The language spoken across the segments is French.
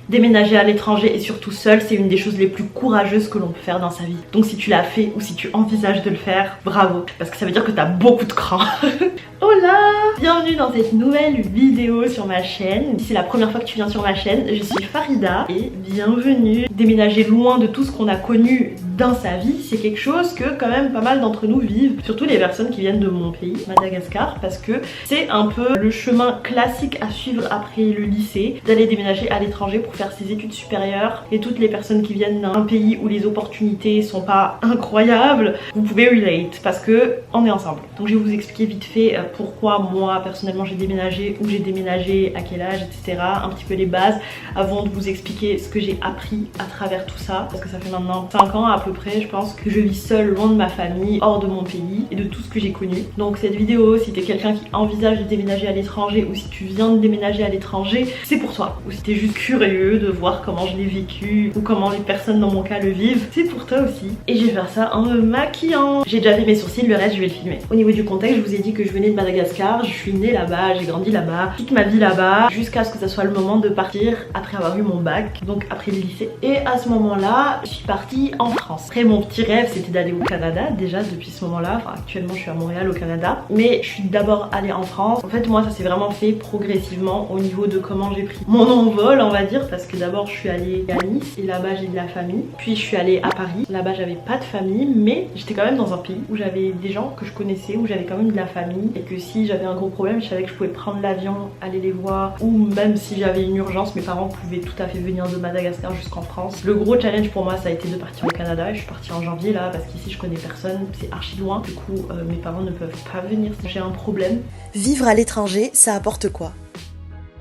Déménager à l'étranger et surtout seul, c'est une des choses les plus courageuses que l'on peut faire dans sa vie. Donc si tu l'as fait ou si tu envisages de le faire, bravo, parce que ça veut dire que t'as beaucoup de cran. Hola! Bienvenue dans cette nouvelle vidéo sur ma chaîne. Si c'est la première fois que tu viens sur ma chaîne, je suis Farida et bienvenue. Déménager loin de tout ce qu'on a connu dans sa vie, c'est quelque chose que quand même pas mal d'entre nous vivent, surtout les personnes qui viennent de mon pays, Madagascar, parce que c'est un peu le chemin classique à suivre après le lycée, d'aller déménager à l'étranger pour faire ses études supérieures. Et toutes les personnes qui viennent d'un pays où les opportunités sont pas incroyables, vous pouvez relate parce que on est ensemble. Donc je vais vous expliquer vite fait pourquoi moi personnellement j'ai déménagé, où j'ai déménagé, à quel âge, etc. Un petit peu les bases avant de vous expliquer ce que j'ai appris à travers tout ça, parce que ça fait maintenant 5 ans à peu près je pense que je vis seule loin de ma famille, hors de mon pays et de tout ce que j'ai connu. Donc cette vidéo, si t'es quelqu'un qui envisage de déménager à l'étranger ou si tu viens de déménager à l'étranger, c'est pour toi. Ou si t'es juste curieux de voir comment je l'ai vécu ou comment les personnes dans mon cas le vivent, c'est pour toi aussi. Et je vais faire ça en me maquillant. J'ai déjà fait mes sourcils, le reste je vais le filmer. Au niveau du contexte, je vous ai dit que je venais de Madagascar, je suis née là-bas, j'ai grandi là-bas, toute ma vie là-bas, jusqu'à ce que ça soit le moment de partir après avoir eu mon bac, donc après le lycée. Et à ce moment-là, je suis partie en France. Après mon petit rêve c'était d'aller au Canada déjà depuis ce moment-là, enfin actuellement je suis à Montréal au Canada, mais je suis d'abord allée en France. En fait moi ça s'est vraiment fait progressivement au niveau de comment j'ai pris mon envol on va dire, parce que d'abord je suis allée à Nice et là-bas j'ai de la famille, puis je suis allée à Paris, là-bas j'avais pas de famille mais j'étais quand même dans un pays où j'avais des gens que je connaissais, où j'avais quand même de la famille et que si j'avais un gros problème je savais que je pouvais prendre l'avion, aller les voir, ou même si j'avais une urgence mes parents pouvaient tout à fait venir de Madagascar jusqu'en France. Le gros challenge pour moi ça a été de partir au Canada et je suis partie en janvier là parce qu'ici je connais personne, c'est archi loin, du coup mes parents ne peuvent pas venir si j'ai un problème. Vivre à l'étranger, ça apporte quoi ?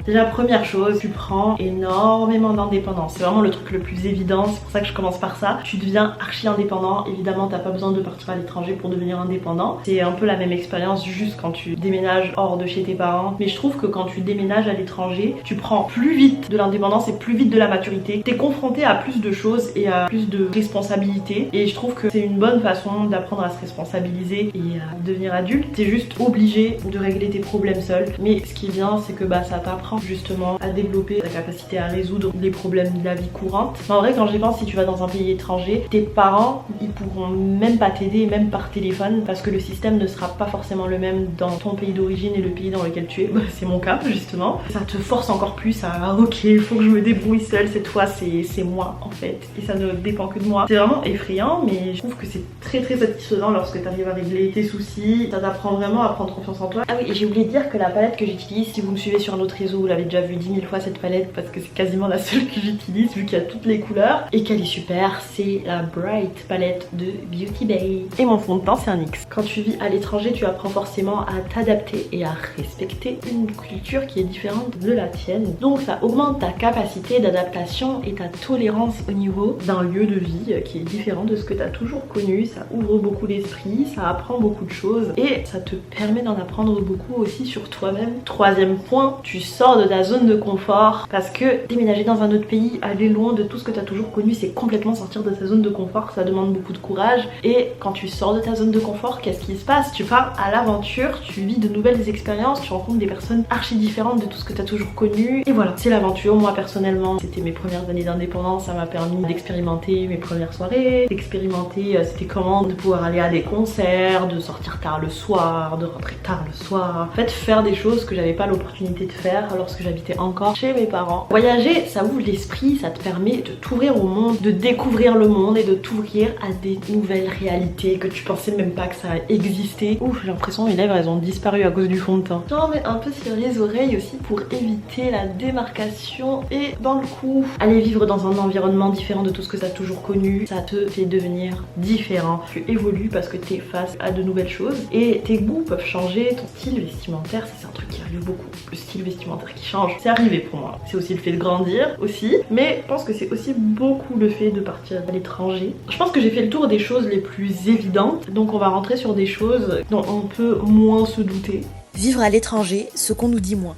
Déjà première chose, tu prends énormément d'indépendance, c'est vraiment le truc le plus évident, c'est pour ça que je commence par ça. Tu deviens archi indépendant, évidemment t'as pas besoin de partir à l'étranger pour devenir indépendant. C'est un peu la même expérience juste quand tu déménages hors de chez tes parents. Mais je trouve que quand tu déménages à l'étranger, tu prends plus vite de l'indépendance et plus vite de la maturité. T'es confronté à plus de choses et à plus de responsabilités. Et je trouve que c'est une bonne façon d'apprendre à se responsabiliser et à devenir adulte. T'es juste obligé de régler tes problèmes seul. Mais ce qui est bien c'est que ça t'apprend justement à développer ta capacité à résoudre les problèmes de la vie courante. Mais en vrai quand j'y pense, si tu vas dans un pays étranger, tes parents ils pourront même pas t'aider, même par téléphone, parce que le système ne sera pas forcément le même dans ton pays d'origine et le pays dans lequel tu es. C'est mon cas justement. Ça te force encore plus à ok, il faut que je me débrouille seule, cette fois c'est moi en fait et ça ne dépend que de moi. C'est vraiment effrayant mais je trouve que c'est très satisfaisant lorsque tu arrives à régler tes soucis. Ça t'apprend vraiment à prendre confiance en toi. Ah oui, et j'ai oublié de dire que la palette que j'utilise, si vous me suivez sur notre réseau, vous l'avez déjà vu 10 000 fois cette palette parce que c'est quasiment la seule que j'utilise vu qu'il y a toutes les couleurs et qu'elle est super, c'est la Bright palette de Beauty Bay. Et mon fond de teint c'est un NYX. Quand tu vis à l'étranger, tu apprends forcément à t'adapter et à respecter une culture qui est différente de la tienne. Donc ça augmente ta capacité d'adaptation et ta tolérance au niveau d'un lieu de vie qui est différent de ce que tu as toujours connu. Ça ouvre beaucoup l'esprit, ça apprend beaucoup de choses et ça te permet d'en apprendre beaucoup aussi sur toi-même. Troisième point, tu sors de ta zone de confort parce que déménager dans un autre pays, aller loin de tout ce que tu as toujours connu, c'est complètement sortir de ta zone de confort, ça demande beaucoup de courage. Et quand tu sors de ta zone de confort, qu'est-ce qui se passe? Tu pars à l'aventure, tu vis de nouvelles expériences, tu rencontres des personnes archi différentes de tout ce que tu as toujours connu et voilà, c'est l'aventure. Moi personnellement, c'était mes premières années d'indépendance, ça m'a permis d'expérimenter mes premières soirées, d'expérimenter c'était comment de pouvoir aller à des concerts, de sortir tard le soir, de rentrer tard le soir, en fait faire des choses que j'avais pas l'opportunité de faire lorsque j'habitais encore chez mes parents. Voyager, ça ouvre l'esprit, ça te permet de t'ouvrir au monde, de découvrir le monde et de t'ouvrir à des nouvelles réalités que tu pensais même pas que ça existait. Ouf, j'ai l'impression que mes lèvres elles ont disparu à cause du fond de teint. J'en mets un peu sur les oreilles aussi pour éviter la démarcation et dans le cou. Aller vivre dans un environnement différent de tout ce que tu as toujours connu, ça te fait devenir différent. Tu évolues parce que tu es face à de nouvelles choses et tes goûts peuvent changer, ton style vestimentaire, c'est un truc qui arrive beaucoup. Le style vestimentaire qui change, c'est arrivé pour moi. C'est aussi le fait de grandir aussi, mais je pense que c'est aussi beaucoup le fait de partir à l'étranger. Je pense que j'ai fait le tour des choses les plus évidentes, donc on va rentrer sur des choses dont on peut moins se douter. Vivre à l'étranger, ce qu'on nous dit moins.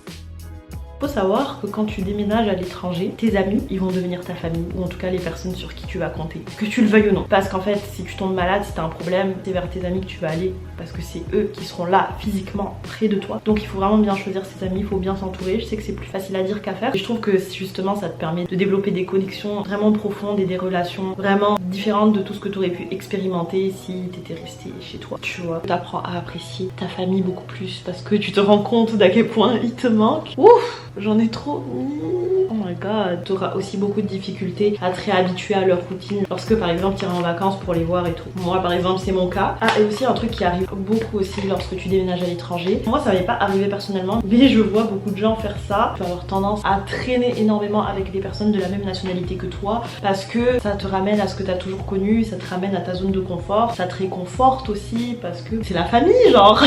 Faut savoir que quand tu déménages à l'étranger, tes amis, ils vont devenir ta famille, ou en tout cas les personnes sur qui tu vas compter, que tu le veuilles ou non. Parce qu'en fait, si tu tombes malade, si t'as un problème, c'est vers tes amis que tu vas aller, parce que c'est eux qui seront là physiquement près de toi. Donc il faut vraiment bien choisir ses amis, il faut bien s'entourer. Je sais que c'est plus facile à dire qu'à faire, et je trouve que justement ça te permet de développer des connexions vraiment profondes et des relations vraiment différentes de tout ce que tu aurais pu expérimenter si t'étais resté chez toi. Tu vois, t'apprends à apprécier ta famille beaucoup plus, parce que tu te rends compte d'à quel point il te manque. Ouf! J'en ai trop mis. Oh my god. T'auras aussi beaucoup de difficultés à te réhabituer à leur routine lorsque par exemple tu iras en vacances pour les voir et tout. Moi par exemple c'est mon cas. Ah, et aussi un truc qui arrive beaucoup aussi lorsque tu déménages à l'étranger. Moi ça m'est pas arrivé personnellement, mais je vois beaucoup de gens faire ça. Tu vas avoir tendance à traîner énormément avec des personnes de la même nationalité que toi, parce que ça te ramène à ce que t'as toujours connu, ça te ramène à ta zone de confort, ça te réconforte aussi parce que c'est la famille genre.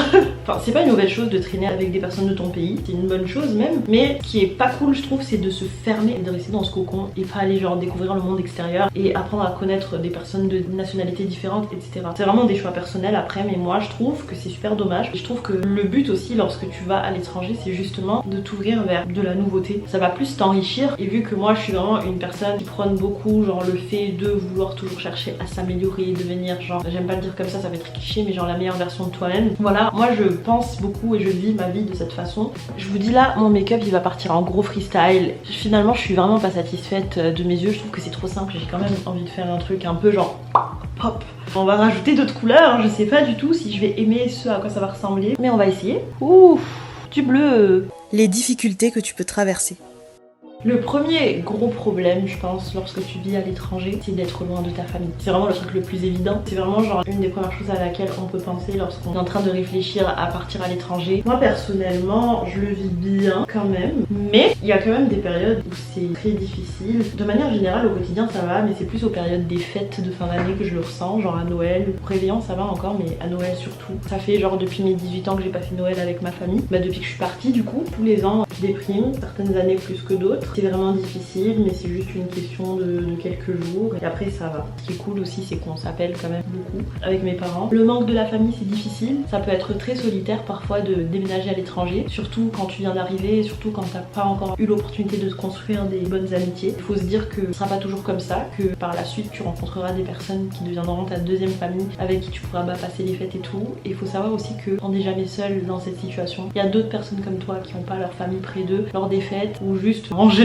Enfin c'est pas une mauvaise chose de traîner avec des personnes de ton pays, c'est une bonne chose même, mais ce qui est pas cool je trouve c'est de se fermer et de rester dans ce cocon et pas aller genre découvrir le monde extérieur et apprendre à connaître des personnes de nationalités différentes, etc. C'est vraiment des choix personnels après, mais moi je trouve que c'est super dommage. Et je trouve que le but aussi lorsque tu vas à l'étranger c'est justement de t'ouvrir vers de la nouveauté, ça va plus t'enrichir. Et vu que moi je suis vraiment une personne qui prône beaucoup genre le fait de vouloir toujours chercher à s'améliorer, devenir genre, j'aime pas le dire comme ça va être cliché, mais genre la meilleure version de toi-même. Voilà, moi je pense beaucoup et je vis ma vie de cette façon. Je vous dis là, mon make-up il va partir en gros freestyle. Finalement je suis vraiment pas satisfaite de mes yeux, je trouve que c'est trop simple, j'ai quand même envie de faire un truc un peu genre pop. On va rajouter d'autres couleurs, je sais pas du tout si je vais aimer ce à quoi ça va ressembler, mais on va essayer. Ouf, du bleu. Les difficultés que tu peux traverser. Le premier gros problème, je pense, lorsque tu vis à l'étranger, c'est d'être loin de ta famille. C'est vraiment le truc le plus évident. C'est vraiment genre une des premières choses à laquelle on peut penser lorsqu'on est en train de réfléchir à partir à l'étranger. Moi personnellement, je le vis bien quand même, mais il y a quand même des périodes où c'est très difficile. De manière générale, au quotidien ça va, mais c'est plus aux périodes des fêtes de fin d'année que je le ressens, genre à Noël. Au réveillon ça va encore, mais à Noël surtout. Ça fait genre depuis mes 18 ans que j'ai pas fait Noël avec ma famille. Bah depuis que je suis partie du coup, tous les ans je déprime, certaines années plus que d'autres. C'est vraiment difficile, mais c'est juste une question de quelques jours et après ça va. Ce qui est cool aussi c'est qu'on s'appelle quand même beaucoup avec mes parents. Le manque de la famille c'est difficile, ça peut être très solitaire parfois de déménager à l'étranger, surtout quand tu viens d'arriver, surtout quand t'as pas encore eu l'opportunité de te construire des bonnes amitiés. Il faut se dire que ce sera pas toujours comme ça, que par la suite tu rencontreras des personnes qui deviendront ta deuxième famille, avec qui tu pourras passer les fêtes et tout. Et il faut savoir aussi que on n'est jamais seul dans cette situation. Il y a d'autres personnes comme toi qui n'ont pas leur famille près d'eux lors des fêtes ou juste en général.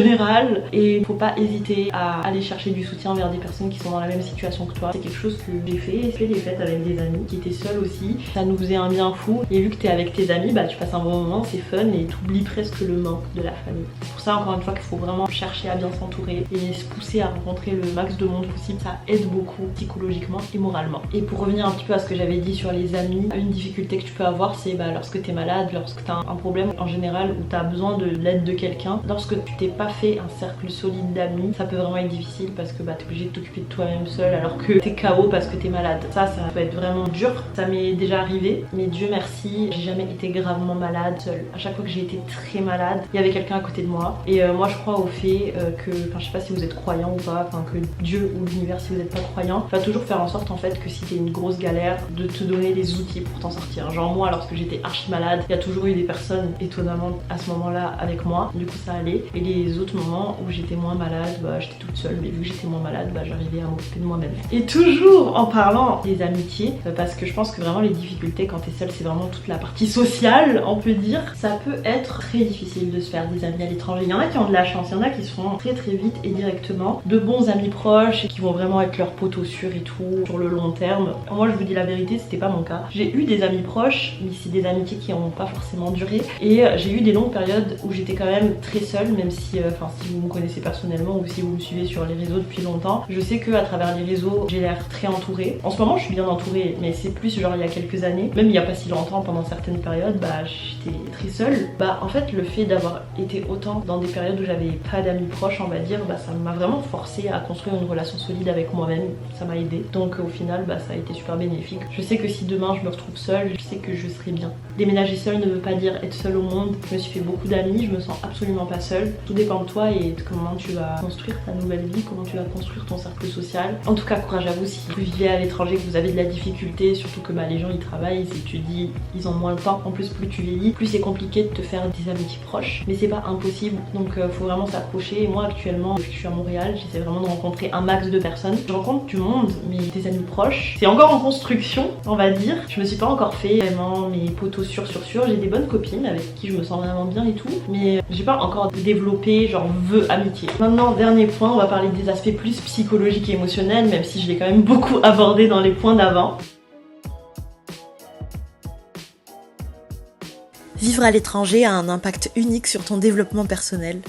Et il faut pas hésiter à aller chercher du soutien vers des personnes qui sont dans la même situation que toi. C'est quelque chose que j'ai fait. J'ai fait des fêtes avec des amis qui étaient seuls aussi. Ça nous faisait un bien fou. Et vu que t'es avec tes amis, bah tu passes un bon moment, c'est fun et t'oublies presque le manque de la famille. C'est pour ça encore une fois qu'il faut vraiment chercher à bien s'entourer et se pousser à rencontrer le max de monde possible. Ça aide beaucoup psychologiquement et moralement. Et pour revenir un petit peu à ce que j'avais dit sur les amis, une difficulté que tu peux avoir c'est lorsque t'es malade, lorsque t'as un problème en général où t'as besoin de l'aide de quelqu'un. Lorsque tu t'es pas fait un cercle solide d'amis, ça peut vraiment être difficile parce que t'es obligé de t'occuper de toi-même seul alors que t'es KO parce que t'es malade. Ça peut être vraiment dur. Ça m'est déjà arrivé, mais Dieu merci, j'ai jamais été gravement malade seule. À chaque fois que j'ai été très malade, il y avait quelqu'un à côté de moi. Et moi je crois au fait que, je sais pas si vous êtes croyant ou pas, que Dieu ou l'univers, si vous n'êtes pas croyant, va toujours faire en sorte en fait que si t'es une grosse galère, de te donner les outils pour t'en sortir. Genre moi lorsque j'étais archi malade, il y a toujours eu des personnes étonnamment à ce moment-là avec moi, du coup ça allait. Et les autres moments où j'étais moins malade, j'étais toute seule, mais vu que j'étais moins malade, j'arrivais à m'occuper de moi-même. Et toujours en parlant des amitiés, parce que je pense que vraiment les difficultés quand t'es seule, c'est vraiment toute la partie sociale, on peut dire. Ça peut être très difficile de se faire des amis à l'étranger. Il y en a qui ont de la chance, il y en a qui se font très vite et directement de bons amis proches et qui vont vraiment être leurs poteaux sûrs et tout sur le long terme. Moi je vous dis la vérité, c'était pas mon cas. J'ai eu des amis proches, mais c'est des amitiés qui n'ont pas forcément duré, et j'ai eu des longues périodes où j'étais quand même très seule, même si si vous me connaissez personnellement ou si vous me suivez sur les réseaux depuis longtemps, je sais que à travers les réseaux j'ai l'air très entourée. En ce moment je suis bien entourée, mais c'est plus genre il y a quelques années, même il y a pas si longtemps, pendant certaines périodes j'étais très seule. En fait le fait d'avoir été autant dans des périodes où j'avais pas d'amis proches, on va dire, ça m'a vraiment forcé à construire une relation solide avec moi-même, ça m'a aidé. Donc au final ça a été super bénéfique. Je sais que si demain je me retrouve seule, je sais que je serai bien. Déménager seule ne veut pas dire être seule au monde. Je me suis fait beaucoup d'amis, je me sens absolument pas seule. Tout dépend dépend de toi et de comment tu vas construire ta nouvelle vie, comment tu vas construire ton cercle social. En tout cas, courage à vous si vous vivez à l'étranger, que vous avez de la difficulté, surtout que les gens ils travaillent, ils étudient, ils ont moins le temps. En plus, plus tu vieillis, plus c'est compliqué de te faire des amitiés proches. Mais c'est pas impossible, donc faut vraiment s'accrocher. Et moi actuellement, depuis que je suis à Montréal, j'essaie vraiment de rencontrer un max de personnes. Je rencontre du monde, mais des amis proches, c'est encore en construction, on va dire. Je me suis pas encore fait vraiment mes potos sûrs. J'ai des bonnes copines avec qui je me sens vraiment bien et tout, mais j'ai pas encore développé genre amitié. Maintenant, dernier point, on va parler des aspects plus psychologiques et émotionnels, même si je l'ai quand même beaucoup abordé dans les points d'avant. Vivre à l'étranger a un impact unique sur ton développement personnel.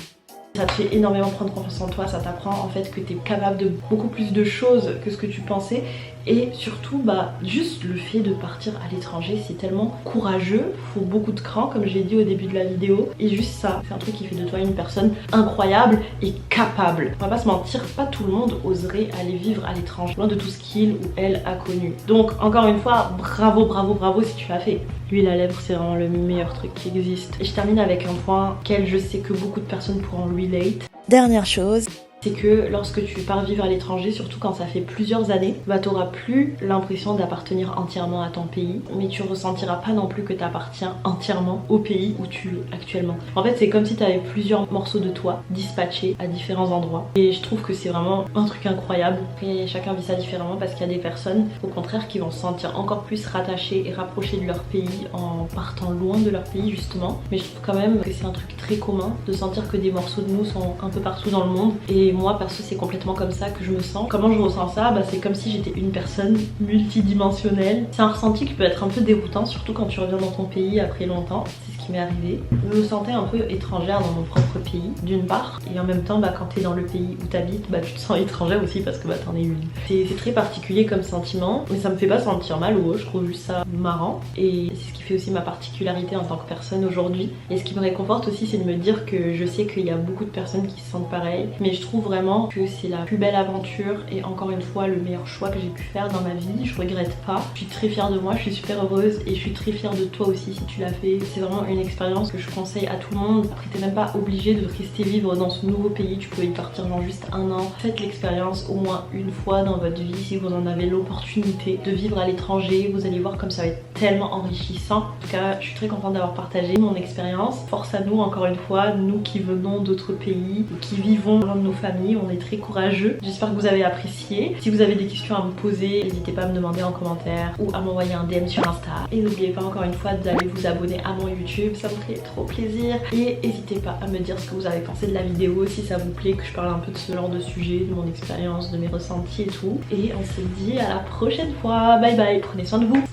Ça te fait énormément prendre confiance en toi, ça t'apprend en fait que tu es capable de beaucoup plus de choses que ce que tu pensais. Et surtout, juste le fait de partir à l'étranger, c'est tellement courageux, faut beaucoup de cran comme j'ai dit au début de la vidéo. Et juste ça, c'est un truc qui fait de toi une personne incroyable et capable. On va pas se mentir, pas tout le monde oserait aller vivre à l'étranger, loin de tout ce qu'il ou elle a connu. Donc encore une fois, bravo si tu l'as fait. L'huile à lèvres, c'est vraiment le meilleur truc qui existe. Et je termine avec un point auquel je sais que beaucoup de personnes pourront relate. Dernière chose, c'est que lorsque tu pars vivre à l'étranger, surtout quand ça fait plusieurs années, t'auras plus l'impression d'appartenir entièrement à ton pays, mais tu ressentiras pas non plus que t'appartiens entièrement au pays où tu es actuellement. En fait, c'est comme si t'avais plusieurs morceaux de toi dispatchés à différents endroits. Et je trouve que c'est vraiment un truc incroyable. Et chacun vit ça différemment parce qu'il y a des personnes, au contraire, qui vont se sentir encore plus rattachées et rapprochées de leur pays en partant loin de leur pays, justement. Mais je trouve quand même que c'est un truc très commun de sentir que des morceaux de nous sont un peu partout dans le monde. Et moi perso, c'est complètement comme ça que je me sens. Comment je ressens ça? C'est comme si j'étais une personne multidimensionnelle. C'est un ressenti qui peut être un peu déroutant, surtout quand tu reviens dans ton pays après longtemps. C'est ce qui m'est arrivé. Je me sentais un peu étrangère dans mon propre pays, d'une part, et en même temps quand t'es dans le pays où t'habites, tu te sens étrangère aussi parce que t'en es une. C'est très particulier comme sentiment, mais ça me fait pas sentir mal ou je trouve juste ça marrant. Et c'est ce qui fait aussi ma particularité en tant que personne aujourd'hui. Et ce qui me réconforte aussi, c'est de me dire que je sais qu'il y a beaucoup de personnes qui se sentent pareil, mais je trouve vraiment que c'est la plus belle aventure et encore une fois le meilleur choix que j'ai pu faire dans ma vie. Je regrette pas, je suis très fière de moi, je suis super heureuse et je suis très fière de toi aussi si tu l'as fait. C'est vraiment une expérience que je conseille à tout le monde. Après, t'es même pas obligé de rester vivre dans ce nouveau pays, tu peux y partir dans juste un an. Faites l'expérience au moins une fois dans votre vie si vous en avez l'opportunité de vivre à l'étranger. Vous allez voir comme ça va être tellement enrichissant. En tout cas, je suis très contente d'avoir partagé mon expérience. Force à nous, encore une fois, nous qui venons d'autres pays ou qui vivons loin de nos familles, on est très courageux. J'espère que vous avez apprécié. Si vous avez des questions à me poser, n'hésitez pas à me demander en commentaire ou à m'envoyer un DM sur Insta. Et n'oubliez pas encore une fois d'aller vous abonner à mon YouTube, ça me ferait trop plaisir. Et n'hésitez pas à me dire ce que vous avez pensé de la vidéo, si ça vous plaît que je parle un peu de ce genre de sujet, de mon expérience, de mes ressentis et tout. Et on se dit à la prochaine fois. Bye bye, prenez soin de vous.